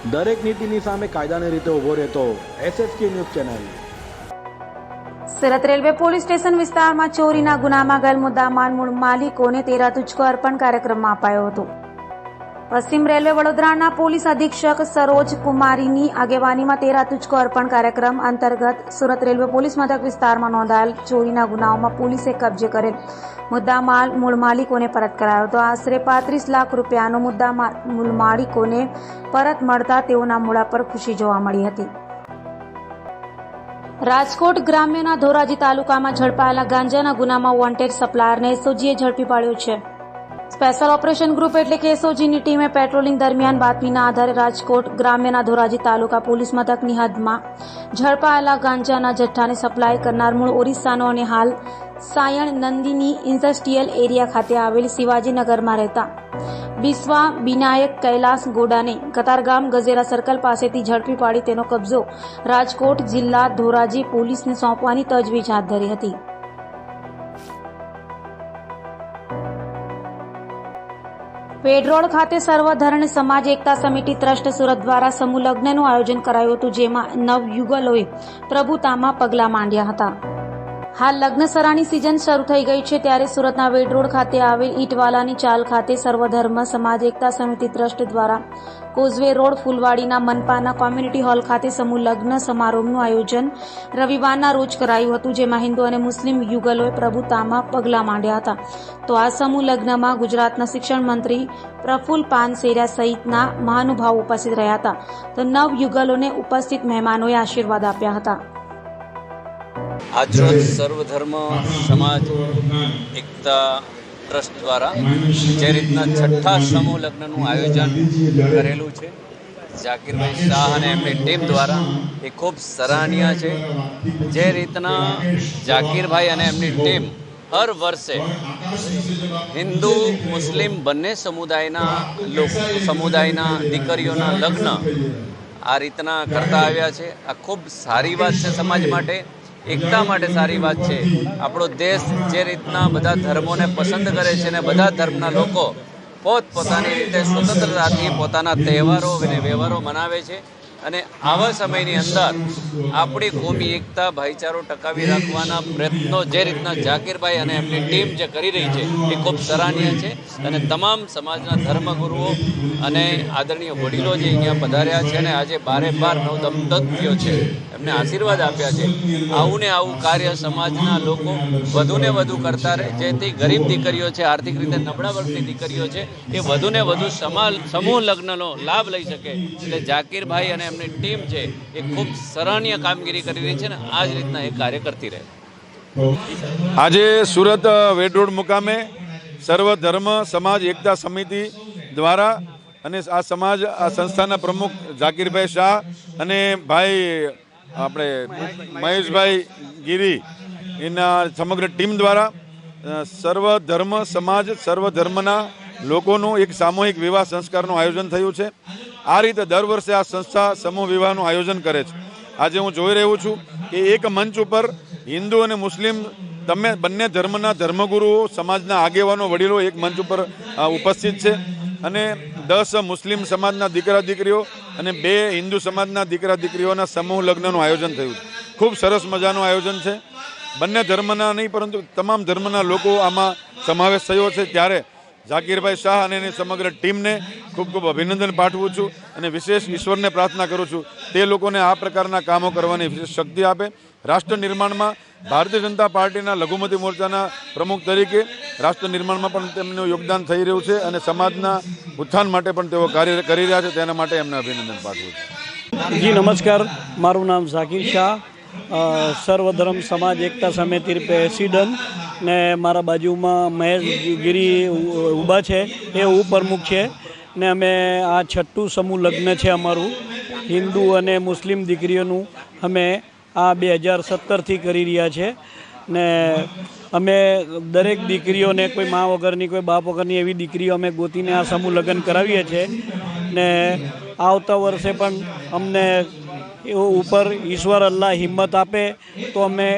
દરેક નીતિની સામે કાયદાની રીતે ઊભો રહેતો SSK news channel. Surat railway police station વિસ્તારમાં ચોરીના ગુનામાં ગયેલ મુદ્દામાલ મૂળ માલિકોને તેરા તુજકો અર્પણ કાર્યક્રમમાં અપાયો હતો। પશ્ચિમ રેલવે વડોદરાના પોલીસ અધિક્ષક સરોજ કુમારીની આગેવાનીમાં તેરા તુજકો અર્પણ કાર્યક્રમ અંતર્ગત સુરત રેલવે પોલીસ મથક વિસ્તારમાં નોંધાયેલ ચોરીના ગુનાઓમાં પોલીસે કબજે કરેલ મુદ્દામાલ મૂળ માલિકોને પરત કરાયો હતો। આશરે 35 લાખ રૂપિયાનો મુદ્દામાલ મૂળ માલિકોને પરત મળતા તેઓના મોઢા પર ખુશી જોવા મળી હતી। રાજકોટ ગ્રામ્યના ધોરાજી તાલુકામાં ઝડપાયેલા ગાંજાના ગુનામાં વોન્ટેડ સપ્લાયરને એસઓજીએ ઝડપી પાડ્યો છે। સ્પેશિયલ ઓપરેશન ગ્રુપ એટલે કે એસઓજીની ટીમે પેટ્રોલિંગ દરમિયાન બાતમીના આધારે રાજકોટ ગ્રામ્યના ધોરાજી તાલુકા પોલીસ મથકની હદમાં ઝડપાયેલા ગાંજાના જથ્થાને સપ્લાય કરનાર મૂળ ઓરિસ્સાનો અને હાલ સાયણ નંદીની ઇન્ડસ્ટ્રીયલ એરિયા ખાતે આવેલ શિવાજીનગરમાં રહેતા બિસ્વા વિનાયક કૈલાસ ગોડાને કતારગામ ગજેરા સર્કલ પાસેથી ઝડપી પાડી તેનો કબજો રાજકોટ જિલ્લા ધોરાજી પોલીસને સોંપવાની તજવીજ હાથ ધરી હતી। વેડરોડ ખાતે સર્વધર્મ સમાજ એકતા સમિતિ ટ્રસ્ટ સુરત દ્વારા સમૂહ લગ્નનું આયોજન કરાયું હતું, જેમાં નવયુગલોએ પ્રભુતામાં પગલાં માંડ્યા હતા। હાલ લગ્નસરાની સિઝન શરૂ થઈ ગઈ છે, ત્યારે સુરતના વેડરોડ ખાતે આવેલ ઈંટવાલાની ચાલ ખાતે સર્વધર્મ સમાજ એકતા સમિતિ ટ્રસ્ટ દ્વારા કોઝવે રોડ ફૂલવાડીના મનપાના કોમ્યુનિટી હોલ ખાતે સમૂહ લગ્ન સમારોહનું આયોજન રવિવારના રોજ કરાયું હતું, જેમાં હિન્દુ અને મુસ્લિમ યુગલોએ પ્રભુતામાં પગલાં માંડ્યા હતા। તો આ સમૂહ લગ્નમાં ગુજરાતના શિક્ષણ મંત્રી પ્રફુલ્લ પાનસેરિયા સહિતના મહાનુભાવો ઉપસ્થિત રહ્યા હતા। તો નવ યુગલોને ઉપસ્થિત મહેમાનોએ આશીર્વાદ આપ્યા હતા। આજરોજ સર્વધર્મ સમાજ એકતા ટ્રસ્ટ દ્વારા જે રીતના છઠ્ઠા સમૂહ લગ્નનું આયોજન કરેલું છે ઝાકીરભાઈ શાહ અને એમની ટીમ દ્વારા, એ ખૂબ સરાહનીય છે। જે રીતના ઝાકીરભાઈ અને એમની ટીમ હર વર્ષે હિન્દુ મુસ્લિમ બંને સમુદાયના દીકરીઓના લગ્ન આ રીતના કરતા આવ્યા છે। આ ખૂબ સારી વાત છે, સમાજ માટે એકતા માટે સારી વાત છે। આપણો દેશ જે રીતના બધા ધર્મોને પસંદ કરે છે અને બધા ધર્મના લોકો પોતપોતાની રીતે સ્વતંત્રતાથી પોતાના તહેવારો અને વ્યવહારો મનાવે છે, અને આવા સમયની અંદર આપણી કોમી એકતા ભાઈચારો ટકાવી રાખવાના પ્રયત્નો જે રીતના ઝાકીરભાઈ અને એમની ટીમ જે કરી રહી છે એ ખૂબ સરાહનીય છે। અને તમામ સમાજના ધર્મગુરુઓ અને આદરણીય વડીલો જે અહીંયા પધાર્યા છે અને આજે 12 નવદંપતીઓ છે એમને આશીર્વાદ આપ્યા છે, આવું ને આવું કાર્ય સમાજના લોકો વધુને વધુ કરતા રહે, જેથી ગરીબ દીકરીઓ છે, આર્થિક રીતે નબળા વર્ગની દીકરીઓ છે, એ વધુને વધુ સમૂહ લગ્નનો લાભ લઈ શકે। એટલે ઝાકીરભાઈ અને એમની ટીમ છે એ ખૂબ સરાહનીય કામગીરી કરી રહી છે ને આ જ રીતના એ કાર્ય કરતી રહે। આજે સુરત વેડરોડ મુકામે સર્વધર્મ સમાજ એકતા સમિતિ દ્વારા અને આ સંસ્થાના પ્રમુખ ઝાકીરભાઈ શાહ અને ભાઈ આપણે મહેશભાઈ ગીરી એના સમગ્ર ટીમ દ્વારા સર્વધર્મ સમાજ સર્વધર્મના લોકોનું એક સામૂહિક વિવાહ સંસ્કારનું આયોજન થયું છે। આ રીતે દર વર્ષે આ સંસ્થા સમૂહ વિવાહનું આયોજન કરે છે। આજે હું જોઈ રહ્યો છું કે એક મંચ ઉપર હિન્દુ અને મુસ્લિમ બંને ધર્મના ધર્મગુરુઓ સમાજના આગેવાનો વડીલો એક મંચ ઉપર ઉપસ્થિત છે, અને 10 મુસ્લિમ સમાજના દીકરા દીકરીઓ અને 2 હિન્દુ સમાજના દીકરા દીકરીઓના સમૂહ લગ્નનું આયોજન થયું છે। ખૂબ સરસ મજાનું આયોજન છે। બંને ધર્મના નહીં પરંતુ તમામ ધર્મના લોકો આમાં સમાવેશ થયો છે, ત્યારે ઝાકીરભાઈ શાહ અને એની સમગ્ર ટીમને ખૂબ ખૂબ અભિનંદન પાઠવું છું અને વિશેષ ઈશ્વરને પ્રાર્થના કરું છું તે લોકોને આ પ્રકારના કામો કરવાની વિશેષ શક્તિ આપે। રાષ્ટ્ર નિર્માણમાં ભારતીય જનતા પાર્ટીના લઘુમતી મોરચાના પ્રમુખ તરીકે રાષ્ટ્ર નિર્માણમાં પણ તેમનું યોગદાન થઈ રહ્યું છે, અને સમાજના ઉત્થાન માટે પણ તેઓ કાર્ય કરી રહ્યા છે, તેના માટે એમને અભિનંદન પાઠવું છું। જી નમસ્કાર, મારું નામ ઝાકીર શાહ, સર્વધર્મ સમાજ એકતા સમિતિ પ્રેસિડન્ટ, ને મારા બાજુમાં મહેશ ગીરી ઊભા છે, એ ઉપપ્રમુખ છે, ને અમે આ છઠ્ઠું સમૂહ લગ્ન છે અમારું હિન્દુ અને મુસ્લિમ દીકરીઓનું, અમે આ 2017થી કરી રહ્યા છે। ને અમે દરેક દીકરીઓને કોઈ મા વગરની કોઈ બાપ વગરની એવી દીકરીઓ અમે ગોતીને આ સમૂહ લગ્ન કરાવીએ છીએ, ને આવતા વર્ષે પણ અમને ઉપર ઈશ્વર અલ્લાહ હિંમત આપે તો અમે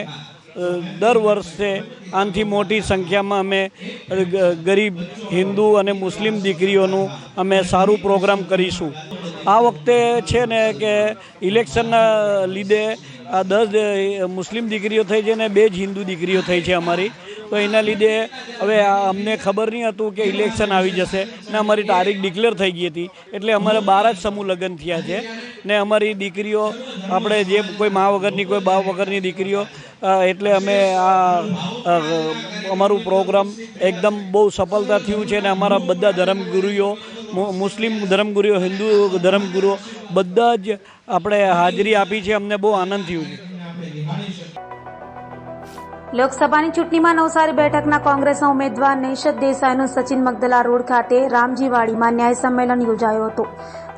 દર વર્ષે આનાથી મોટી સંખ્યામાં અમે ગરીબ હિન્દુ અને મુસ્લિમ દીકરીઓનું અમે સારું પ્રોગ્રામ કરીશું। આ વખતે છે ને કે ઇલેક્શનના લીધે આ 10 મુસ્લિમ દીકરીઓ થઈ છે ને 2 જ હિન્દુ દીકરીઓ થઈ છે અમારી. તો એના લીધે હવે અમને ખબર નહીં હતું કે ઇલેક્શન આવી જશે ને અમારી તારીખ ડિક્લેર થઈ ગઈ હતી, એટલે અમારે 12 જ સમૂહ લગ્ન થયા છે ને અમારી દીકરીઓ આપણે જે કોઈ મા વગરની કોઈ બા વગરની દીકરીઓ, એટલે અમે આ અમારું પ્રોગ્રામ એકદમ બહુ સફળતા થયું છે ને અમારા બધા ધર્મગુરુઓ, મુસ્લિમ ધર્મગુરુઓ, હિન્દુ ધર્મગુરુઓ બધા જ આપણે હાજરી આપી છે. અમને બહુ આનંદ થયું છે. લોકસભાની ચૂંટણીમાં નવસારી બેઠકના કોંગ્રેસના ઉમેદવાર નૈશદ દેસાઈનું સચિન મગદલા રોડ ખાતે રામજીવાડીમાં ન્યાય સંમેલન યોજાયો હતો,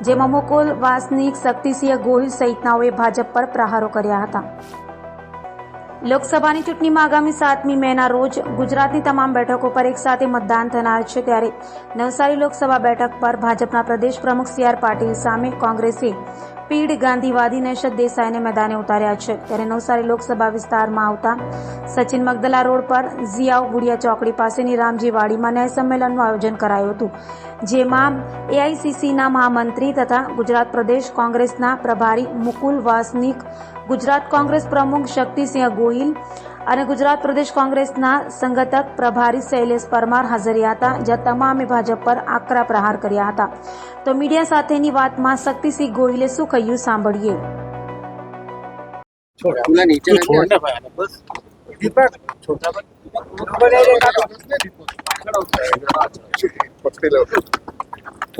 જેમાં મુકુલ વાસનિક, શક્તિસિંહ ગોહિલ સહિતનાઓએ ભાજપ પર પ્રહારો કર્યા હતા. લોકસભાની ચૂંટણીમાં આગામી 7મી મેના રોજ ગુજરાતની તમામ બેઠકો પર એકસાથે મતદાન થનાર છે, ત્યારે નવસારી લોકસભા બેઠક પર ભાજપના પ્રદેશ પ્રમુખ CR પાટીલ સામે કોંગ્રેસે પીઢ ગાંધીવાદી નૈશદ દેસાઈને મેદાને ઉતાર્યા છે. ત્યારે નવસારી લોકસભા વિસ્તારમાં આવતા સચિન મગદલા રોડ પર ઝિયાઉ બુડિયા ચોકડી પાસેની રામજીવાડીમાં ન્યાય સંમેલનનું આયોજન કરાયું હતું, જેમાં AICCના મહામંત્રી તથા ગુજરાત પ્રદેશ કોંગ્રેસના પ્રભારી મુકુલ વાસનિક, ગુજરાત કોંગ્રેસ પ્રમુખ શક્તિસિંહ ગોહિલ અને ગુજરાત પ્રદેશ કોંગ્રેસના સંગઠક પ્રભારી શૈલેષ પરમાર હાજર રહ્યા હતા, જ્યાં તમામે ભાજપ પર આકરા પ્રહાર કર્યા હતા. તો મીડિયા સાથેની વાતમાં શક્તિસિંહ ગોહિલે શું કહ્યું સાંભળીએ.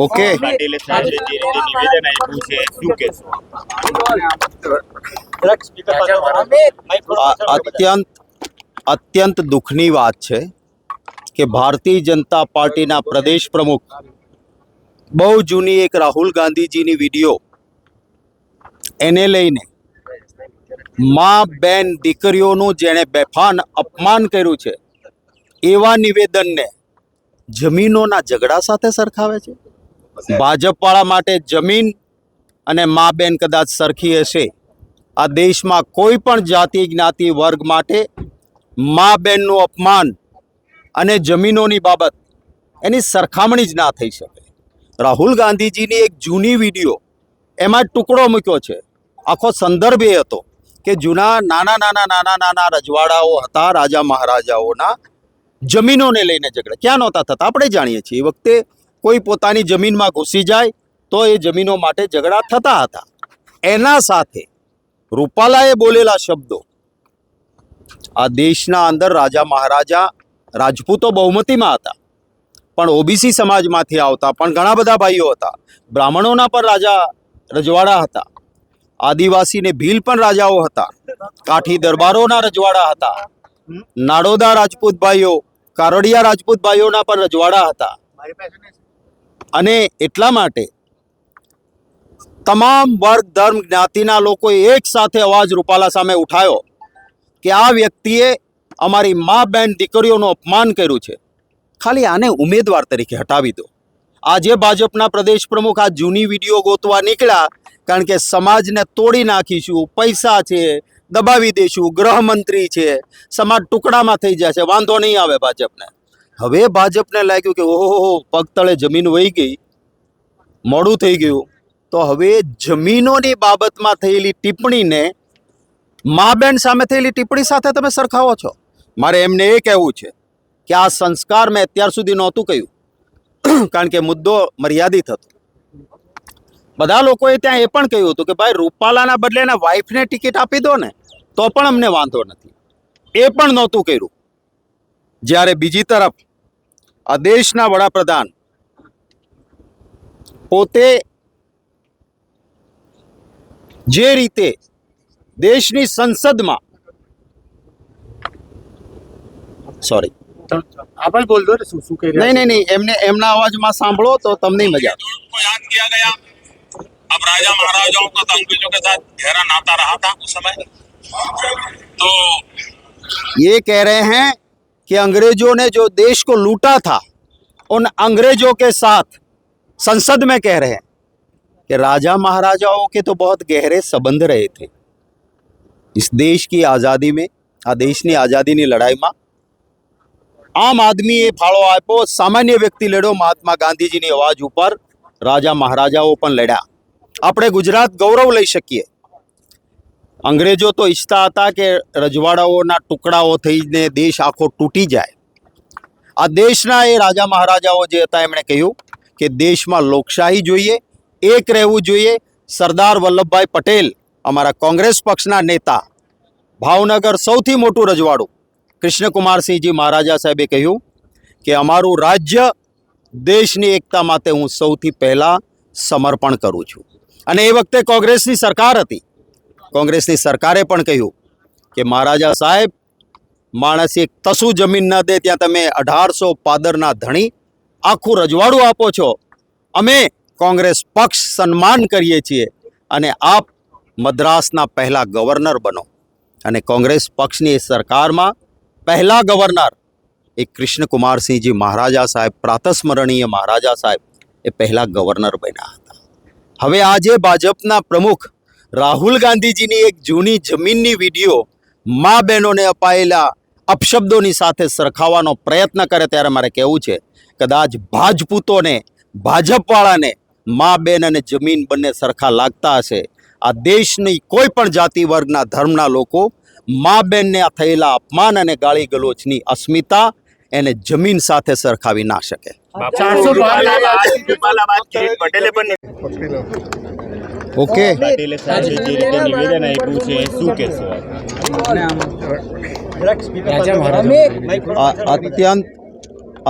ઓકે, અત્યંત દુઃખની વાત છે કે ભારતીય જનતા પાર્ટીના પ્રદેશ પ્રમુખ બહુ જૂની એક રાહુલ ગાંધીજીની વિડીયો એને લઈને મા બેન દીકરીઓનું જેણે બેફાન અપમાન કર્યું છે એવા નિવેદનને જમીનોના ઝઘડા સાથે સરખાવે છે. ભાજપવાળા માટે જમીન અને મા બેન કદાચ સરખી હશે, આ દેશમાં કોઈ પણ જાતિ જ્ઞાતિ વર્ગ માટે મા બેનનું અપમાન અને જમીનોની બાબત એની સરખામણી જ ના થઈ શકે. રાહુલ ગાંધીજીની એક જૂની વિડીયો એમાં ટુકડો મૂક્યો છે, આખો સંદર્ભ એ હતો કે જૂના નાના રજવાડાઓ હતા, રાજા મહારાજાઓના જમીનોને લઈને ઝઘડા ક્યાં નહોતા થતા આપણે જાણીએ છીએ. એ વખતે કોઈ પોતાની જમીનમાં ઘૂસી જાય તો એ જમીનો માટે ઝઘડા થતા હતા. એના સાથે રૂપાલાએ બોલેલા શબ્દો, આ દેશના અંદર રાજા મહારાજા રાજપૂતો બહુમતીમાં હતા, પણ ઓબીસી સમાજમાંથી આવતા પણ ઘણા બધા ભાઈઓ હતા. બ્રાહ્મણોના પણ રાજા રજવાડા હતા, આદિવાસીને ભીલ પણ રાજાઓ હતા, કાઠી દરબારોના રજવાડા હતા, નાડોદા રાજપૂત ભાઈઓ, કારડિયા રાજપૂત ભાઈઓના પણ રજવાડા હતા. અને એટલા માટે તમામ વર્ગ ધર્મ જ્ઞાતિના લોકોએ એક સાથે અવાજ રૂપાલા સામે ઉઠાયો કે આ વ્યક્તિએ અમારી મા બેન દીકરીઓનું અપમાન કર્યું છે, ખાલી આને ઉમેદવાર તરીકે હટાવી દો. આજે ભાજપના પ્રદેશ પ્રમુખ આ જૂની વિડીયો ગોતવા નીકળ્યા, કારણ કે સમાજને તોડી નાખીશું, પૈસા છે દબાવી દઈશું, ગૃહમંત્રી છે, સમાજ ટુકડામાં થઈ જશે, વાંધો નહીં આવે ભાજપને. હવે ભાજપને લાગ્યું કે ઓહો પગ તળે જમીન વહી ગઈ, મોડું થઈ ગયું, તો હવે જમીનોની બાબતમાં થયેલી ટિપ્પણીને મા બેન સામે થયેલી ટિપ્પણી સાથે તમે સરખાવો છો. મારે એમને એ કહેવું છે કે આ સંસ્કાર મેં અત્યાર સુધી નહોતું કહ્યું, કારણ કે મુદ્દો મર્યાદિત હતો. બધા લોકોએ ત્યાં એ પણ કહ્યું હતું કે ભાઈ રૂપાલાના બદલે એના વાઈફને ટિકિટ આપી દો ને તો પણ અમને વાંધો નથી. એ પણ નહોતું કર્યું. જ્યારે બીજી તરફ આ દેશના વડાપ્રધાન પોતે જે રીતે દેશની સંસદમાં નહીં એમને એમના અવાજમાં સાંભળો તો તમને મજા આવે. अब राजा महाराजाओं का तो अंग्रेजों के साथ गहरा नाता रहा था उस समय, तो ये कह रहे हैं कि अंग्रेजों ने जो देश को लूटा था उन अंग्रेजों के साथ संसद में कह रहे हैं कि राजा महाराजाओं के तो बहुत गहरे संबंध रहे थे. इस देश की आज़ादी में, आ देशनी आज़ादीनी लड़ाईમાં આમ આદમીએ ફાળો આપ્યો, સામાન્ય વ્યક્તિ લડ્યો, મહાત્મા ગાંધીજીની અવાજ ઉપર રાજા મહારાજાઓ પણ લડ્યા. આપણે ગુજરાત ગૌરવ લઈ શકીએ. અંગ્રેજો તો ઈચ્છતા હતા કે રજવાડાઓના ટુકડાઓ થઈને દેશ આખો તૂટી જાય. આ દેશના એ રાજા મહારાજાઓ જે હતા એમણે કહ્યું કે દેશમાં લોકશાહી જોઈએ, એક રહેવું જોઈએ. સરદાર વલ્લભભાઈ પટેલ, અમારા કોંગ્રેસ પક્ષના નેતા, ભાવનગર સૌથી મોટું રજવાડું, કૃષ્ણકુમારસિંહજી મહારાજા સાહેબે કહ્યું કે અમારું રાજ્ય દેશની એકતા માટે હું સૌથી પહેલાં સમર્પણ કરું છું. અને એ વખતે કોંગ્રેસની સરકાર હતી. કોંગ્રેસની સરકારે પણ કહ્યું કે મહારાજા સાહેબ, માણસ એક તસુ જમીન ન દે ત્યાં તમે 1800 પાદરના ધણી આખું રજવાડું આપો છો. અમે કોંગ્રેસ પક્ષ સન્માન કરીએ છીએ અને આપ મદ્રાસના પહેલા ગવર્નર બનો. અને કોંગ્રેસ પક્ષની સરકારમાં પહેલા ગવર્નર એ કૃષ્ણકુમારસિંહજી મહારાજા સાહેબ, પ્રાતસ્મરણીય મહારાજા સાહેબ એ પહેલા ગવર્નર બન્યા હતા. હવે આજે ભાજપના પ્રમુખ રાહુલ ગાંધીજીની એક જૂની જમીનની વિડીયો મા બહેનોને અપાયેલા અપશબ્દોની સાથે સરખાવવાનો પ્રયત્ન કરે ત્યારે મારે કહેવું છે, કદાચ ભાજપૂતોને, ભાજપવાળાને મા બેન અને જમીન બંને સરખા લાગતા હશે. આ દેશની કોઈ પણ જાતિ વર્ગના ધર્મના લોકો મા બેનને થયેલા અપમાન અને ગાળી ગલોચની અસ્મિતા એને જમીન સાથે સરખાવી ના શકે. ઓકે,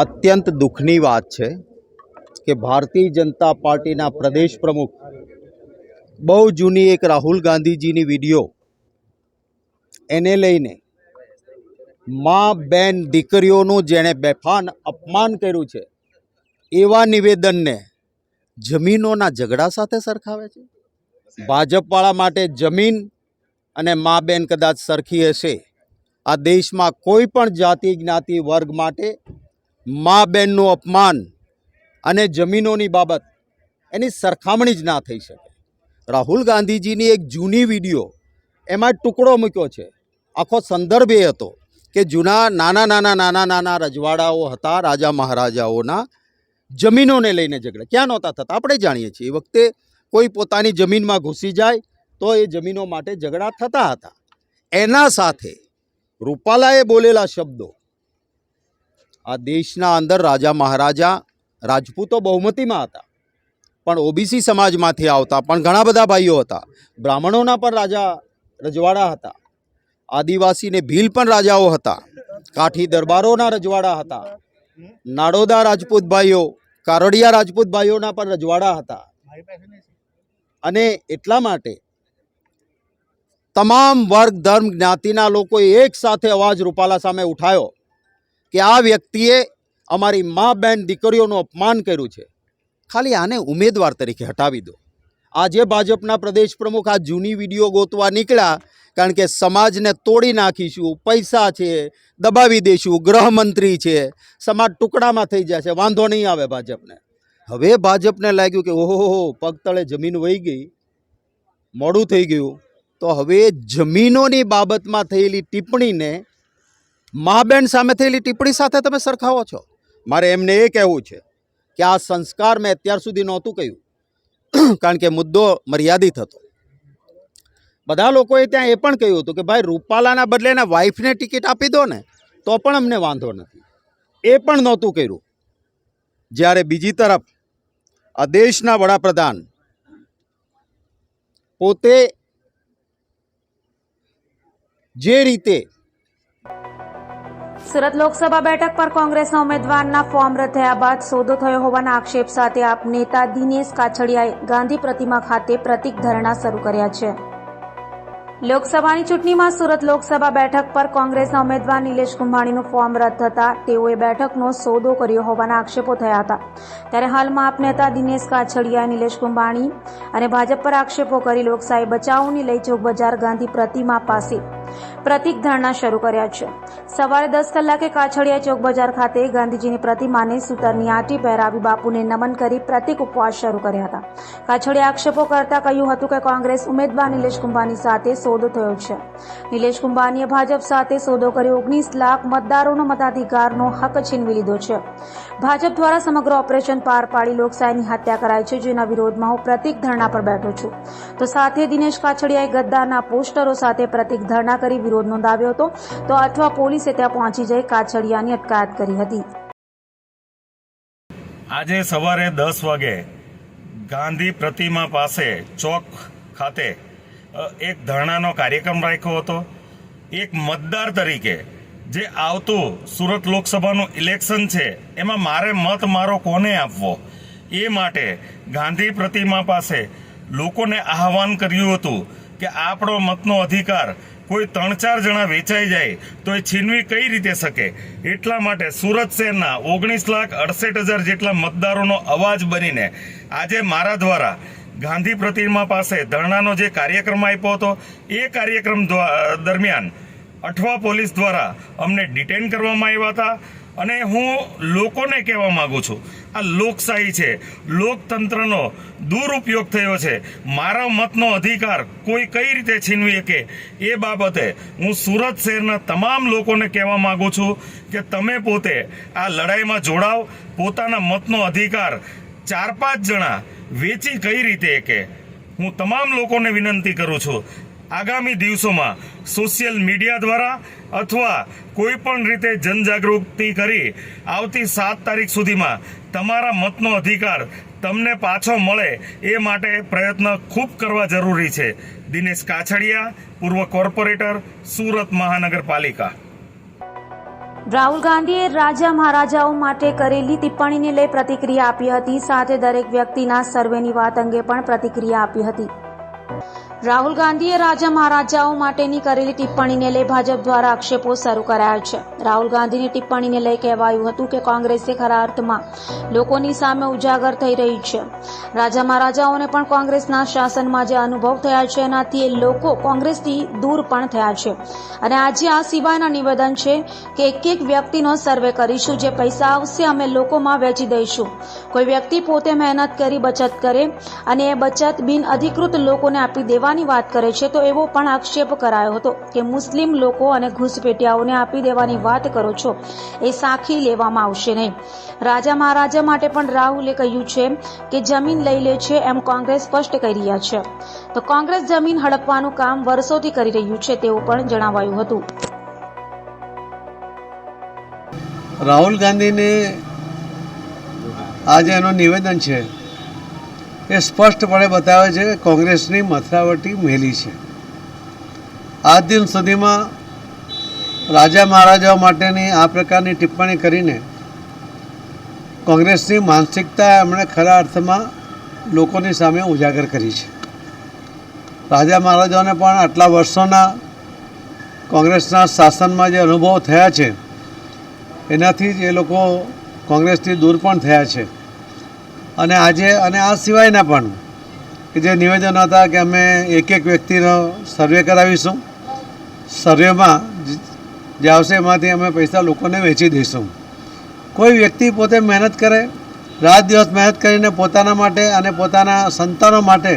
અત્યંત દુઃખની વાત છે કે ભારતીય જનતા પાર્ટીના પ્રદેશ પ્રમુખ બહુ જૂની એક રાહુલ ગાંધીજીની વિડીયો એને લઈને મા બેન દીકરીઓનું જેણે બેફાન અપમાન કર્યું છે એવા નિવેદનને જમીનોના ઝઘડા સાથે સરખાવે છે. ભાજપવાળા માટે જમીન અને મા બેન કદાચ સરખી હશે. આ દેશમાં કોઈ પણ જાતિ જ્ઞાતિ વર્ગ માટે મા બેનનું અપમાન અને જમીનોની બાબત એની સરખામણી જ ના થઈ શકે. રાહુલ ગાંધીજીની એક જૂની વિડીયો એમાં ટુકડો મૂક્યો છે. આખો સંદર્ભ એ હતો કે જૂના નાના રજવાડાઓ હતા, રાજા મહારાજાઓના જમીનોને લઈને ઝઘડા ક્યાં નહોતા થતા આપણે જાણીએ છીએ. એ વખતે કોઈ પોતાની જમીનમાં ઘૂસી જાય તો એ જમીનો માટે ઝઘડા થતા હતા. એના સાથે રૂપાલાએ બોલેલા શબ્દો, આ દેશના અંદર રાજા મહારાજા રાજપૂતો બહુમતીમાં હતા, પણ ઓબીસી સમાજમાંથી આવતા પણ ઘણા બધા ભાઈઓ હતા. બ્રાહ્મણોના પણ રાજા રજવાડા હતા, આદિવાસીને ભીલ પણ રાજાઓ હતા, કાઠી દરબારોના રજવાડા હતા, નાડોદા રાજપૂત ભાઈઓ, કારડિયા રાજપૂત ભાઈઓના પણ રજવાડા હતા. અને એટલા માટે તમામ વર્ગ ધર્મ જ્ઞાતિના લોકોએ એક સાથે અવાજ રૂપાલા સામે ઉઠાયો કે આ વ્યક્તિએ અમારી મા બેન દીકરીઓનું અપમાન કર્યું છે. ખાલી આને ઉમેદવાર તરીકે હટાવી દો. આજે ભાજપના પ્રદેશ પ્રમુખ આ જૂની વિડીયો ગોતવા નીકળ્યા કારણ કે સમાજને તોડી નાખીશું, પૈસા છે, દબાવી દઈશું, ગૃહમંત્રી છે, સમાજ ટુકડામાં થઈ જશે, વાંધો નહીં આવે ભાજપને. હવે ભાજપને લાગ્યું કે ઓહો પગ તળે જમીન વહી ગઈ, મોડું થઈ ગયું, તો હવે જમીનોની બાબતમાં થયેલી ટિપ્પણીને મા બેન સામે થયેલી ટિપ્પણી સાથે તમે સરખાવો છો. મારે એમને એ કહેવું છે કે આ સંસ્કાર મેં અત્યાર સુધી નહોતું કહ્યું કારણ કે મુદ્દો મર્યાદિત હતો. બધા લોકોએ ત્યાં એ પણ કહ્યું હતું કે ભાઈ રૂપાલાના બદલે એના વાઈફને ટિકિટ આપી દો ને તો પણ અમને વાંધો નથી. એ પણ નહોતું કર્યું. જ્યારે બીજી તરફ આ દેશના વડાપ્રધાન પોતે જે રીતે સુરત લોકસભા બેઠક પર કોંગ્રેસના ઉમેદવારના ફોર્મ રદ થયા બાદ સોદો થયો હોવાના આક્ષેપ સાથે આપ નેતા દિનેશ કાછડિયાએ ગાંધી પ્રતિમા ખાતે પ્રતિક ધરણા શરૂ કર્યા છે. લોકસભાની ચૂંટણીમાં સુરત લોકસભા બેઠક પર કોંગ્રેસના ઉમેદવાર નિલેશ કુંભાણીનું ફોર્મ રદ થતા તેઓએ બેઠકનો સોદો કર્યો હોવાના આક્ષેપો થયા હતા. ત્યારે હાલમાં આપ નેતા દિનેશ કાછડિયાએ નિલેશ કુંભાણી અને ભાજપ પર આક્ષેપો કરી લોકશાહી બચાવોની લઈ ચોક બજાર ગાંધી પ્રતિમા પાસે પ્રતિક ધરણા શરૂ કર્યા છે. સવારે 10 કલાકે કાછડિયા ચોક બજાર ખાતે ગાંધીજીની પ્રતિમાને સૂતરની આંટી પહેરાવી બાપુને નમન કરી પ્રતિક ઉપવાસ શરૂ કર્યા હતા. કાછડિયા આક્ષેપો કરતા કહ્યું હતું કે કોંગ્રેસ ઉમેદવાર નિલેશ કુંભાની સાથે સોદો થયો છે. નિલેશ કુંભાનીએ ભાજપ સાથે સોદો કરી 19 લાખ મતદારોનો મતાધિકારનો હક છીનવી લીધો છે. ભાજપ દ્વારા સમગ્ર ઓપરેશન પાર પાડી લોકશાહીની હત્યા કરાઈ છે, જેના વિરોધમાં હું પ્રતિક ધરણા પર બેઠો છું. તો સાથે દિનેશ કાછડિયાએ ગદ્દારના પોસ્ટરો સાથે પ્રતિક ધરણા કરી વિરોધ નોંધાવ્યો હતો, તો અથવા પોલીસે ત્યાં પહોંચી જઈ કાછડિયાની અટકાયત કરી હતી. આજે સવારે 10 વાગે ગાંધી પ્રતિમા પાસે ચોક ખાતે એક ધરણાનો કાર્યક્રમ રાખ્યો હતો. એક મતદાર તરીકે જે આવતું સુરત લોકસભાનું ઇલેક્શન છે એમાં મારે મત મારો કોને આપવો એ માટે ગાંધી પ્રતિમા પાસે લોકોને આહવાન કર્યું હતું કે આપણો મતનો અધિકાર કોઈ 3-4 જણા વેચાઈ જાય તો એ છીનવી કઈ રીતે શકે. એટલા માટે સુરત શહેરના 19,68,000 જેટલા મતદારોનો અવાજ બનીને આજે મારા દ્વારા ગાંધી પ્રતિમા પાસે ધરણાનો જે કાર્યક્રમ આપ્યો હતો એ કાર્યક્રમ દરમિયાન અઠવા પોલીસ દ્વારા અમને ડિટેન કરવામાં આવ્યા હતા. અને હું લોકોને કહેવા માંગુ છું, આ લોકશાહી છે, લોકતંત્રનો દુરુપયોગ થયો છે. મારા મતનો અધિકાર કોઈ કઈ રીતે છીનવી શકે એ બાબતે હું સુરત શહેરના તમામ લોકોને કહેવા માંગુ છું કે તમે પોતે આ લડાઈમાં જોડાવ. પોતાના મતનો અધિકાર 4-5 જણા વેચી કઈ રીતે કે હું તમામ લોકોને વિનંતી કરું છું, આગામી દિવસોમાં સોશિયલ મીડિયા દ્વારા અથવા કોઈ પણ રીતે જનજાગૃતિ કરી આવતી 7 તારીખ સુધીમાં તમારા મતનો અધિકાર તમને પાછો મળે એ માટે પ્રયત્ન ખૂબ કરવા જરૂરી છે. દિનેશ કાછડિયા, પૂર્વ કોર્પોરેટર, સુરત મહાનગરપાલિકા. રાહુલ ગાંધીએ રાજા મહારાજાઓ માટે કરેલી ટિપ્પણીને લઈ પ્રતિક્રિયા આપી હતી. સાથે દરેક વ્યક્તિના સર્વેની વાત અંગે પણ પ્રતિક્રિયા આપી હતી. રાહુલ ગાંધીએ રાજા મહારાજાઓ માટેની કરેલી ટિપ્પણીને લઈ ભાજપ દ્વારા આક્ષેપો શરૂ કરાયા છે. રાહુલ ગાંધીની ટિપ્પણીને લઈ કહેવાયું હતું કે કોંગ્રેસે ખરા અર્થમાં લોકોની સામે ઉજાગર થઈ રહી છે. રાજા મહારાજાઓને પણ કોંગ્રેસના શાસનમાં જે અનુભવ થયા છે એનાથી એ લોકો કોંગ્રેસથી દૂર પણ થયા છે. અને આજે આ સિવાયના નિવેદન છે કે એક વ્યક્તિનો સર્વે કરીશું, જે પૈસા આવશે અમે લોકોમાં વેચી દઈશું. કોઈ વ્યક્તિ પોતે મહેનત કરી બચત કરે અને એ બચત બિનઅધિકૃત લોકોને આપી દેવાની વાત કરે છે, તો એવો પણ આક્ષેપ કરાયો હતો કે મુસ્લિમ લોકો અને ઘૂસપેટિયાઓને આપી દેવાની વાત કરો છો, એ સાખી લેવામાં આવશે નહીં. રાજા મહારાજા માટે પણ રાહુલે કહ્યું છે કે જમીન લઈ લે છે એમ કોંગ્રેસ સ્પષ્ટ કરી રહ્યા છે. તો કોંગ્રેસ જમીન હડપવાનું કામ વર્ષોથી કરી રહ્યું છે તેવું પણ જણાવાયું હતું. રાહુલ ગાંધીને આજે એનું નિવેદન છે એ સ્પષ્ટપણે બતાવે છે કે કોંગ્રેસની મથરાવટી મેલી છે. આજ દિન સુધીમાં રાજા મહારાજાઓ માટેની આ પ્રકારની ટિપ્પણી કરીને કોંગ્રેસની માનસિકતા એમણે ખરા અર્થમાં લોકોની સામે ઉજાગર કરી છે. રાજા મહારાજાઓને પણ આટલા વર્ષોના કોંગ્રેસના શાસનમાં જે અનુભવ થયા છે એનાથી જ એ લોકો કોંગ્રેસથી દૂર પણ થયા છે. અને આજે અને આ સિવાયના પણ કે જે નિવેદનો હતા કે અમે એક વ્યક્તિનો સર્વે કરાવીશું, સર્વેમાં જે આવશે એમાંથી અમે પૈસા લોકોને વેચી દઈશું. કોઈ વ્યક્તિ પોતે મહેનત કરે, રાત દિવસ મહેનત કરીને પોતાના માટે અને પોતાના સંતાનો માટે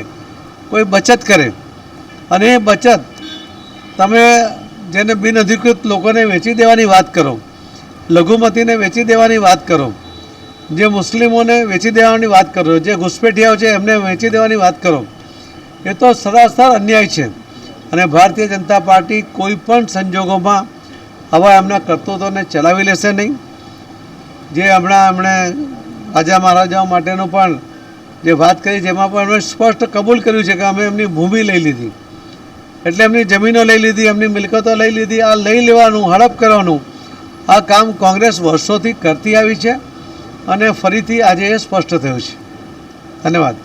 કોઈ બચત કરે અને એ બચત તમે જેને બિનઅધિકૃત લોકોને વેચી દેવાની વાત કરો, લઘુમતીને વેચી દેવાની વાત કરો, જે મુસ્લિમોને વેચી દેવાની વાત કરો, જે ઘૂસપેઠિયાઓ છે એમને વેચી દેવાની વાત કરો, એ તો સરાસર અન્યાય છે. અને ભારતીય જનતા પાર્ટી કોઈ પણ સંજોગોમાં આવા એમના કરતૂતોને ચલાવી લેશે નહીં. જે હમણાં એમણે રાજા મહારાજાઓ માટેનું પણ જે વાત કરી જેમાં પણ એમણે સ્પષ્ટ કબૂલ કર્યું છે કે અમે એમની ભૂમિ લઈ લીધી, એટલે એમની જમીનો લઈ લીધી, એમની મિલકતો લઈ લીધી. આ લઈ લેવાનું, હડપ કરવાનું આ કામ કોંગ્રેસ વર્ષોથી કરતી આવી છે અને ફરીથી આજે એ સ્પષ્ટ થયું છે. ધન્યવાદ.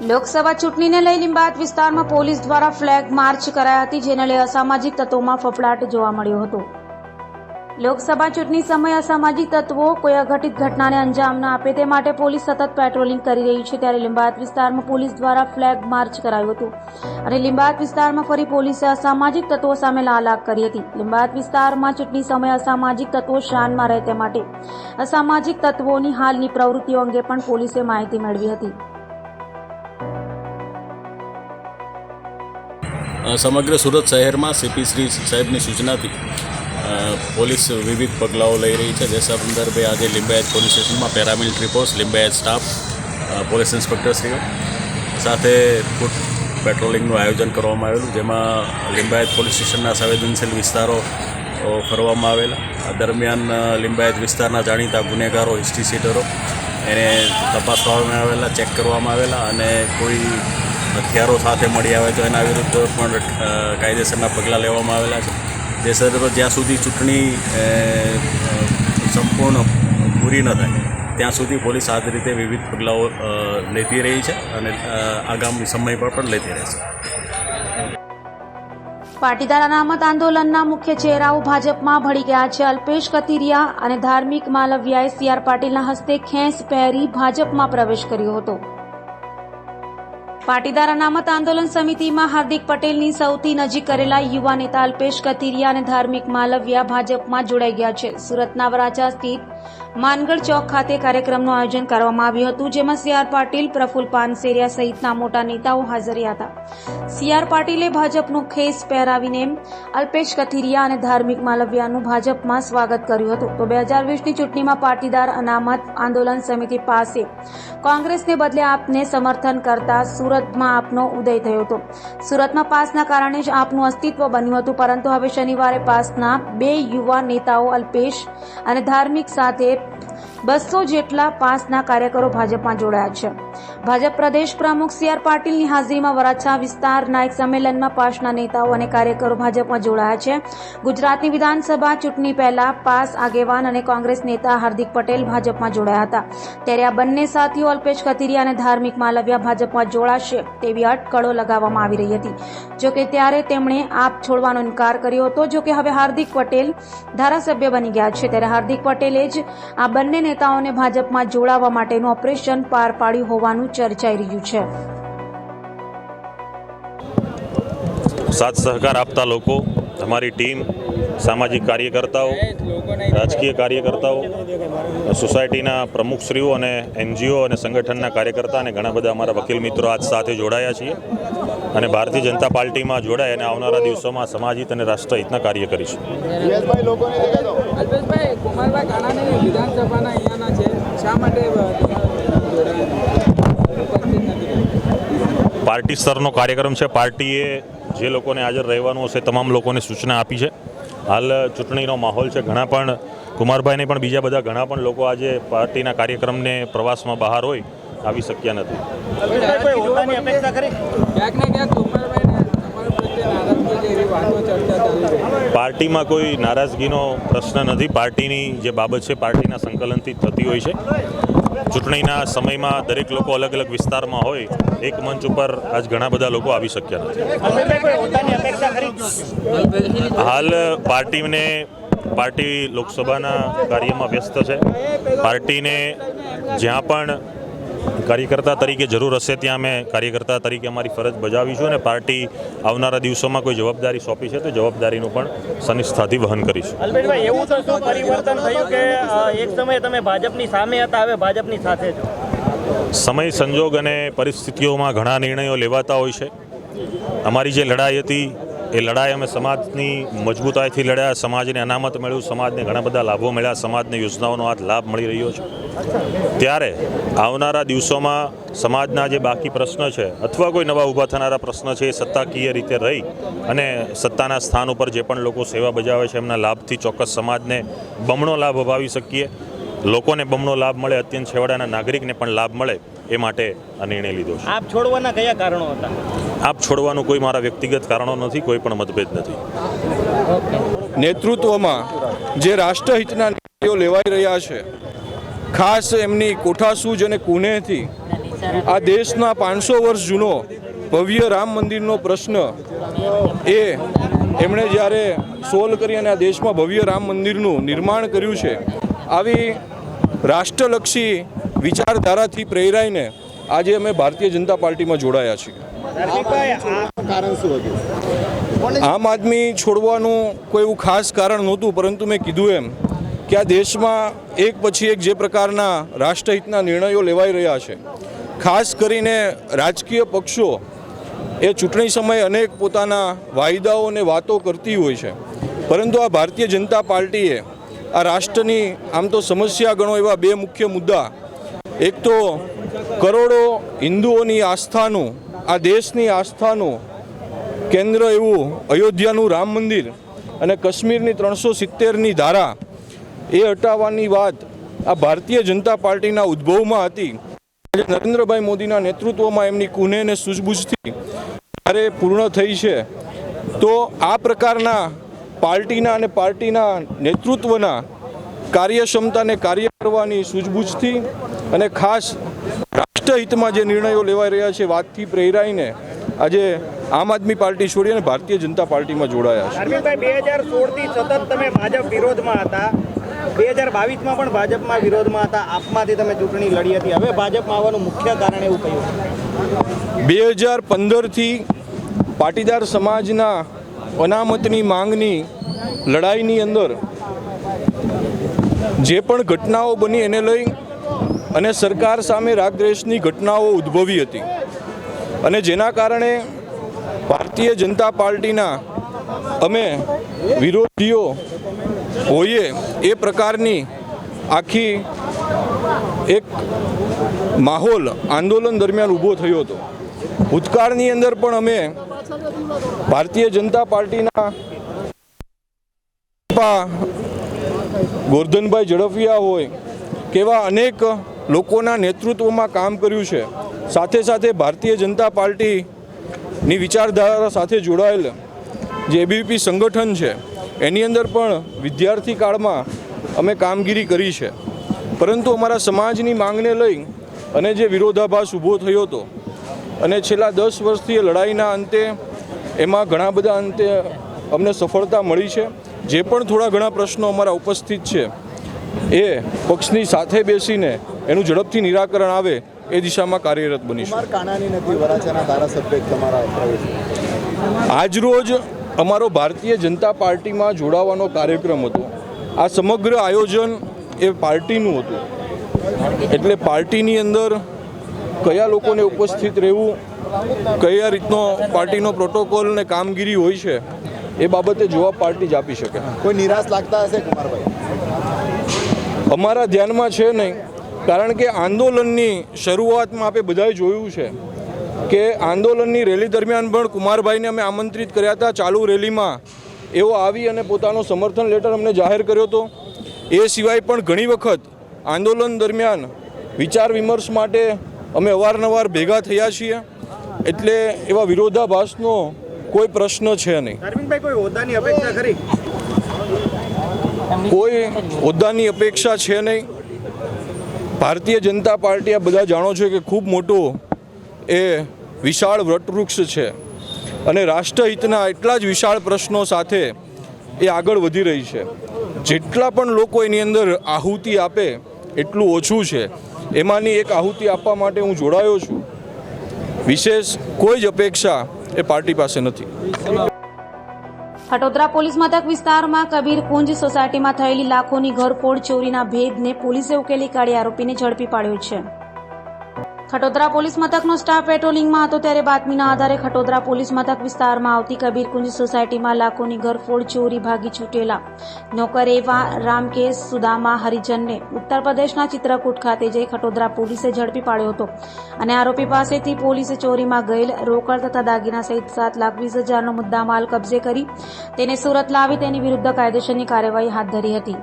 લોકસભા ચૂંટણીને લઈ લીંબાયત વિસ્તારમાં પોલીસ દ્વારા ફ્લેગ માર્ચ કરાઈ હતી, જેને લઈ અસામાજિક તત્વોમાં ફફડાટ જોવા મળ્યો હતો. લોકસભા ચૂંટણી સમયે અસામાજિક તત્વો કોઈ અઘટિત ઘટનાને અંજામ ન આપે તે માટે પોલીસ સતત પેટ્રોલિંગ કરી રહી છે. ત્યારે લિંબાયત વિસ્તારમાં પોલીસ દ્વારા ફ્લેગ માર્ચ કરાયું હતું અને લિંબાયત વિસ્તારમાં ફરી પોલીસે અસામાજિક તત્વો સામે લાલાક કરી હતી. લિંબાયત વિસ્તારમાં ચૂંટણી સમયે અસામાજિક તત્વો શાનમાં રહે તે માટે અસામાજિક તત્વોની હાલની પ્રવૃત્તિઓ અંગે પણ પોલીસે માહિતી મેળવી હતી. સમગ્ર સુરત શહેરમાં સીપી શ્રી સાહેબની સૂચનાથી પોલીસ વિવિધ પગલાઓ લઈ રહી છે. જે સંદર્ભે આજે લિંબાયત પોલીસ સ્ટેશનમાં paramilitary force, Limbayat staff, police ઇન્સ્પેક્ટરશ્રીઓ સાથે ફૂટ પેટ્રોલિંગનું આયોજન કરવામાં આવેલું, જેમાં લિંબાયત પોલીસ સ્ટેશનના સંવેદનશીલ વિસ્તારો ફરવામાં આવેલા. આ દરમિયાન લિંબાયત વિસ્તારના જાણીતા ગુનેગારો, હિસ્ટ્રી સીટરો એને તપાસવામાં આવેલા, ચેક કરવામાં આવેલા અને કોઈ હથિયારો સાથે મળી આવે તો એના વિરુદ્ધ પણ કાયદેસરના પગલાં લેવામાં આવેલા છે. જે સંદર્ભે જ્યાં સુધી ચૂંટણી સંપૂર્ણ પૂરી ન થાય ત્યાં સુધી પોલીસ આ રીતે વિવિધ પગલાઓ લેતી રહી છે અને આગામી સમય પર પણ લેતી રહેશે. પાટીદાર અનામત આંદોલનના મુખ્ય ચહેરાઓ ભાજપમાં ભળી ગયા છે. અલ્પેશ કથિરિયા અને ધાર્મિક માલવિયાએ સી.આર. પાટીલના હસ્તે ખેસ પહેરી ભાજપમાં પ્રવેશ કર્યો હતો. પાટીદાર અનામત આંદોલન સમિતિમાં હાર્દિક પટેલની સૌથી નજીક કરેલા યુવા નેતા અલ્પેશ કથિરિયા અને ધાર્મિક માલવિયા ભાજપમાં જોડાઈ ગયા છે. સુરતના વરાછા સ્થિત માનગઢ ચોક ખાતે કાર્યક્રમનું આયોજન કરવામાં આવ્યું હતું, જેમાં સી.આર. પાટીલ, પ્રફુલ પાનસેરિયા સહિતના મોટા નેતાઓ હાજર રહ્યા હતા. સી.આર. પાટીલે ભાજપનું ખેસ પહેરાવીને અલ્પેશ કથિરિયા અને ધાર્મિક માલવિયાનું ભાજપમાં સ્વાગત કર્યું હતું. તો 2020ની ચૂંટણીમાં પાટીદાર અનામત આંદોલન સમિતિ પાસે કોંગ્રેસને બદલે આપને સમર્થન કરતા સુરતમાં આપનો ઉદય થયો હતો. સુરતમાં પાસના કારણે જ આપનું અસ્તિત્વ બન્યું હતું, પરંતુ હવે શનિવારે પાસના 2 યુવા નેતાઓ અલ્પેશ અને ધાર્મિક સાથે 200 જેટલા પાસના કાર્યકરો ભાજપમાં જોડાયા છે. ભાજપ પ્રદેશ પ્રમુખ સી.આર. પાટીલની હાજરીમાં વરાછા વિસ્તારના એક સંમેલનમાં પાસના નેતાઓ અને કાર્યકરો ભાજપમાં જોડાયા છે. ગુજરાતની વિધાનસભા ચૂંટણી પહેલા પાસ આગેવાન અને કોંગ્રેસ નેતા હાર્દિક પટેલ ભાજપમાં જોડાયા હતા. ત્યારે આ બંને સાથીઓ અલ્પેશ કથિરિયા અને ધાર્મિક માલવિયા ભાજપમાં જોડાશે તેવી અટકળો લગાવવામાં આવી રહી હતી. જોકે ત્યારે તેમણે આપ છોડવાનો ઇનકાર કર્યો હતો. જોકે હવે હાર્દિક પટેલ ધારાસભ્ય બની ગયા છે. ત્યારે હાર્દિક પટેલે જ આ બંને નેતાઓને ભાજપમાં જોડાવા માટેનું ઓપરેશન પાર પાડ્યું હોવાનું ચર્ચાઈ રહ્યું છે. સાથ સહકાર આપતા લોકો, અમારી ટીમ, સામાજિક કાર્યકર્તાઓ, રાજકીય કાર્યકર્તાઓ, સોસાયટીના પ્રમુખશ્રીઓ અને NGO અને સંગઠનના કાર્યકર્તા અને ઘણા બધા અમારા વકીલ મિત્રો આજ સાથે જોડાયા છીએ અને ભારતીય જનતા પાર્ટીમાં જોડાય અને આવનારા દિવસોમાં સમાજહિત અને રાષ્ટ્રહિતના કાર્ય કરીશું. અલ્પેશભાઈ, કુમારભાઈ કાનાણી વિધાનસભાના અહીંયાના છે, શા માટે પાર્ટી સ્તરનો કાર્યક્રમ છે. પાર્ટીએ જે લોકોને હાજર રહેવાનું હશે તમામ લોકોને સૂચના આપી છે. હાલ ચૂંટણીનો માહોલ છે. ઘણા પણ કુમારભાઈને પણ બીજા બધા ઘણા પણ લોકો આજે પાર્ટીના કાર્યક્રમને પ્રવાસમાં બહાર હોય આવી શક્યા નથી. પાર્ટીમાં કોઈ નારાજગીનો પ્રશ્ન નથી. પાર્ટીની જે બાબત છે પાર્ટીના સંકલનથી થતી હોય છે. ચૂંટણીના સમયમાં દરેક લોકો અલગ અલગ વિસ્તારમાં હોય, એક મંચ ઉપર આજ ઘણા બધા લોકો આવી શક્યા નથી. હાલ પાર્ટી લોકસભાના કાર્યમાં વ્યસ્ત છે. પાર્ટીને જ્યાં પણ કાર્યકર્તા તરીકે જરૂર હશે ત્યાં અમે કાર્યકર્તા તરીકે અમારી ફરજ બજાવીશું અને પાર્ટી આવનારા દિવસોમાં કોઈ જવાબદારી સોંપી છે તો જવાબદારીનું પણ સનિષ્ઠાથી વહન કરીશું. અલ્પેશભાઈ, એવું તો શું પરિવર્તન થયું કે એક સમયે તમે ભાજપની સામે હતા, હવે ભાજપની સાથે છો? સમય, સંજોગ અને પરિસ્થિતિઓમાં ઘણા નિર્ણયો લેવાતા હોય છે. અમારી જે લડાઈ હતી એ લડાઈ અમે સમાજની મજબૂતાઈથી લડ્યા. સમાજને અનામત મળ્યું, સમાજને ઘણા બધા લાભો મળ્યા, સમાજને યોજનાઓનો આ લાભ મળી રહ્યો છે. ત્યારે આવનારા દિવસોમાં સમાજના જે બાકી પ્રશ્ન છે અથવા કોઈ નવા ઊભા થનારા પ્રશ્ન છે એ સત્તાકીય રીતે રહી અને સત્તાના સ્થાન ઉપર જે પણ લોકો સેવા બજાવે છે એમના લાભથી ચોક્કસ સમાજને બમણો લાભ અપાવી શકીએ. લોકોને બમણો લાભ મળે, અત્યંત છેવાડાના નાગરિકને પણ લાભ મળે એ માટે આ નિર્ણય લીધો છે. આપ છોડવાના કયા કારણો હતા? આપ છોડવાનું કોઈ મારા વ્યક્તિગત કારણો નથી, કોઈ પણ મતભેદ નથી. નેતૃત્વમાં જે રાષ્ટ્રહિતના નિર્ણયો લેવાઈ રહ્યા છે, ખાસ એમની કોઠાસૂઝ અને કુનેહથી આ દેશના 500 વર્ષ જૂનો ભવ્ય રામ મંદિરનો પ્રશ્ન એ એમણે જ્યારે સોલ્વ કરી અને આ દેશમાં ભવ્ય રામ મંદિરનું નિર્માણ કર્યું છે, આવી રાષ્ટ્રલક્ષી વિચારધારાથી પ્રેરાઈને આજે અમે ભારતીય જનતા પાર્ટીમાં જોડાયા છીએ. આમ આદમી છોડવાનું કોઈ એવું ખાસ કારણ નહોતું, પરંતુ મેં કીધું એમ કે આ દેશમાં એક પછી એક જે પ્રકારના રાષ્ટ્રહિતના નિર્ણયો લેવાઈ રહ્યા છે, ખાસ કરીને રાજકીય પક્ષો એ ચૂંટણી સમયે અનેક પોતાના વાયદાઓ અને વાતો કરતી હોય છે, પરંતુ આ ભારતીય જનતા પાર્ટીએ આ રાષ્ટ્રની આમ તો સમસ્યા ગણો એવા બે મુખ્ય મુદ્દા, એક તો કરોડો હિન્દુઓની આસ્થાનું, આ દેશની આસ્થાનું કેન્દ્ર એવું અયોધ્યાનું રામ મંદિર અને કાશ્મીરની 370ની ધારા એ હટાવવાની વાત આ ભારતીય જનતા પાર્ટીના ઉદ્ભવમાં હતી. આજે નરેન્દ્રભાઈ મોદીના નેતૃત્વમાં એમની કુને અને સૂઝબૂઝથી જ્યારે પૂર્ણ થઈ છે, તો આ પ્રકારના પાર્ટીના અને પાર્ટીના નેતૃત્વના કાર્યક્ષમતાને કાર્ય કરવાની સૂઝબૂઝથી અને ખાસ રાષ્ટ્રહિતમાં જે નિર્ણયો લેવાઈ રહ્યા છે વાતથી પ્રેરાઈને આજે આમ આદમી પાર્ટી છોડી અને ભારતીય જનતા પાર્ટીમાં જોડાયા છે. 2016થી સતત તમે ભાજપ વિરોધમાં હતા, 2022માં પણ ભાજપમાં વિરોધમાં હતા, આપમાંથી તમે ચૂંટણી લડી હતી, હવે ભાજપમાં આવવાનું મુખ્ય કારણ એવું કહ્યું? 2015થી પાટીદાર સમાજના અનામતની માંગની લડાઈની અંદર જે પણ ઘટનાઓ બની એને લઈ અને સરકાર સામે રાગદ્વેષની ઘટનાઓ ઉદ્ભવી હતી, અને જેના કારણે ભારતીય જનતા પાર્ટીના અમે વિરોધીઓ હોઈએ એ પ્રકારની આખી એક માહોલ આંદોલન દરમિયાન ઊભો થયો હતો. ભૂતકાળની અંદર પણ અમે ભારતીય જનતા પાર્ટીના ગોરધનભાઈ ઝડફિયા હોય કેવા અનેક લોકોના નેતૃત્વમાં કામ કર્યું છે. સાથે સાથે ભારતીય જનતા પાર્ટીની વિચારધારા સાથે જોડાયેલ જે એબીવીપી સંગઠન છે એની અંદર પણ વિદ્યાર્થી કાળમાં અમે કામગીરી કરી છે, પરંતુ અમારા સમાજની માંગને લઈ અને જે વિરોધાભાસ ઊભો થયો હતો અને છેલ્લા 10 વર્ષથી લડાઈના અંતે એમાં ઘણા બધા અંતે અમને સફળતા મળી છે. જે પણ થોડા ઘણા પ્રશ્નો અમારા ઉપસ્થિત છે એ પક્ષની સાથે બેસીને એનું ઝડપથી નિરાકરણ આવે એ દિશામાં કાર્યરત બનીશું. આજરોજ અમારો ભારતીય જનતા પાર્ટીમાં જોડાવાનો કાર્યક્રમ હતો. આ સમગ્ર આયોજન એ પાર્ટીનું હતું, એટલે પાર્ટીની અંદર કયા લોકોને ઉપસ્થિત રહેવું, કયા રીતનો પાર્ટીનો પ્રોટોકોલ અને કામગીરી હોય છે એ બાબતે જવાબ પાર્ટી જ આપી શકે. કોઈ નિરાશ લાગતા હશે કુમારભાઈ? અમારા ધ્યાનમાં છે નહીં, કારણ કે આંદોલનની શરૂઆતમાં આપણે બધાએ જોયું છે કે આંદોલનની રેલી દરમિયાન પણ કુમારભાઈને અમે આમંત્રિત કર્યા હતા. ચાલુ રેલીમાં એઓ આવી અને પોતાનો સમર્થન લેટર અમને જાહેર કર્યો હતો. એ સિવાય પણ ઘણી વખત આંદોલન દરમિયાન વિચાર વિમર્શ માટે અમે અવારનવાર ભેગા થયા છીએ, એટલે એવા વિરોધાભાસનો કોઈ પ્રશ્ન છે નહીં. કોઈ હોદ્દાની અપેક્ષા ખરી? કોઈ હોદ્દાની અપેક્ષા છે નહીં. ભારતીય જનતા પાર્ટી આ બધા જાણો છો કે ખૂબ મોટો એ વિશાળ વટવૃક્ષ છે અને રાષ્ટ્રહિતના એટલા જ વિશાળ પ્રશ્નો સાથે એ આગળ વધી રહી છે. જેટલા પણ લોકો એની અંદર આહુતિ આપે એટલું ઓછું છે. એમાંની એક આહુતિ આપવા માટે હું જોડાયો છું. વિશેષ કોઈ જ અપેક્ષા એ પાર્ટી પાસે નથી. ખટોદરા પોલીસ મથક વિસ્તારમાં કબીર કુંજ સોસાયટીમાં થયેલી લાખોની ઘરફોડ ચોરીના ભેદને પોલીસે ઉકેલી કાઢી આરોપીને ઝડપી પાડ્યો છે. ખટોદરા પોલીસ મથકનો સ્ટાફ પેટ્રોલિંગમાં હતો ત્યારે બાતમીના આધારે ખટોદરા પોલીસ મથક વિસ્તારમાં આવતી કબીરકુંજ સોસાયટીમાં લાખોની ઘરફોડ ચોરી ભાગી છૂટેલા નોકર એવા રામકેશ સુદામા હરિજનને ઉત્તર પ્રદેશના ચિત્રકૂટ ખાતે જઈ ખટોદરા પોલીસે ઝડપી પાડ્યો હતો અને આરોપી પાસેથી પોલીસે ચોરીમાં ગયેલ રોકડ તથા દાગીના સહિત 7,20,000નો મુદ્દામાલ કબજે કરી તેને સુરત લાવી તેની વિરુદ્ધ કાયદેસરની કાર્યવાહી હાથ ધરી હતી.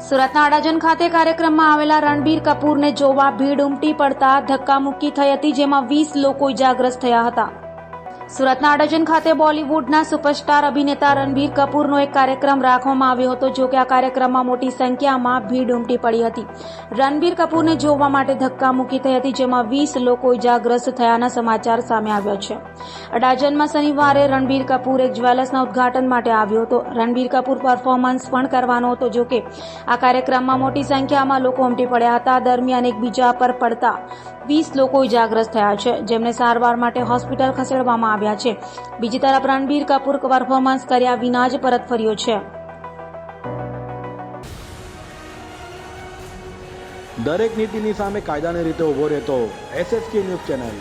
સુરતના અડાજણ ખાતે કાર્યક્રમમાં આવેલા રણબીર કપૂરને જોવા ભીડ ઉમટી પડતા ધક્કામુક્કી થઈ હતી, જેમાં 20 લોકો ઇજાગ્રસ્ત થયા હતા. સુરતના અડાજણ ખાતે બોલિવૂડના સુપરસ્ટાર અભિનેતા રણબીર કપૂરનો એક કાર્યક્રમ રાખવામાં આવ્યો હતો. જો કે આ કાર્યક્રમમાં મોટી સંખ્યામાં ભીડ ઉમટી પડી હતી. રણબીર કપૂરને જોવા માટે ધક્કામુક્કી થઈ હતી, જેમાં 20 લોકો ઇજાગ્રસ્ત થયાના સમાચાર સામે આવ્યા છે. અડાજણમાં શનિવારે રણબીર કપૂર એક જ્વેલર્સના ઉદ્ઘાટન માટે આવ્યો હતો. રણબીર કપૂર પરફોર્મન્સ પણ કરવાનો હતો. જો કે આ કાર્યક્રમમાં મોટી સંખ્યામાં લોકો ઉમટી પડ્યા હતા. દરમિયાન એકબીજા પર પડતા 20 લોકો ઇજાગ્રસ્ત થયા છે, જેમને સારવાર માટે હોસ્પિટલ ખસેડવામાં આવ્યા છે. બીજી તરફ રણબીર કપૂર પરફોર્મન્સ કર્યા વિના જ પરત ફર્યો છે. દરેક નીતિની સામે કાયદાની રીતે ઉભો રહેતો SSK ન્યૂઝ ચેનલ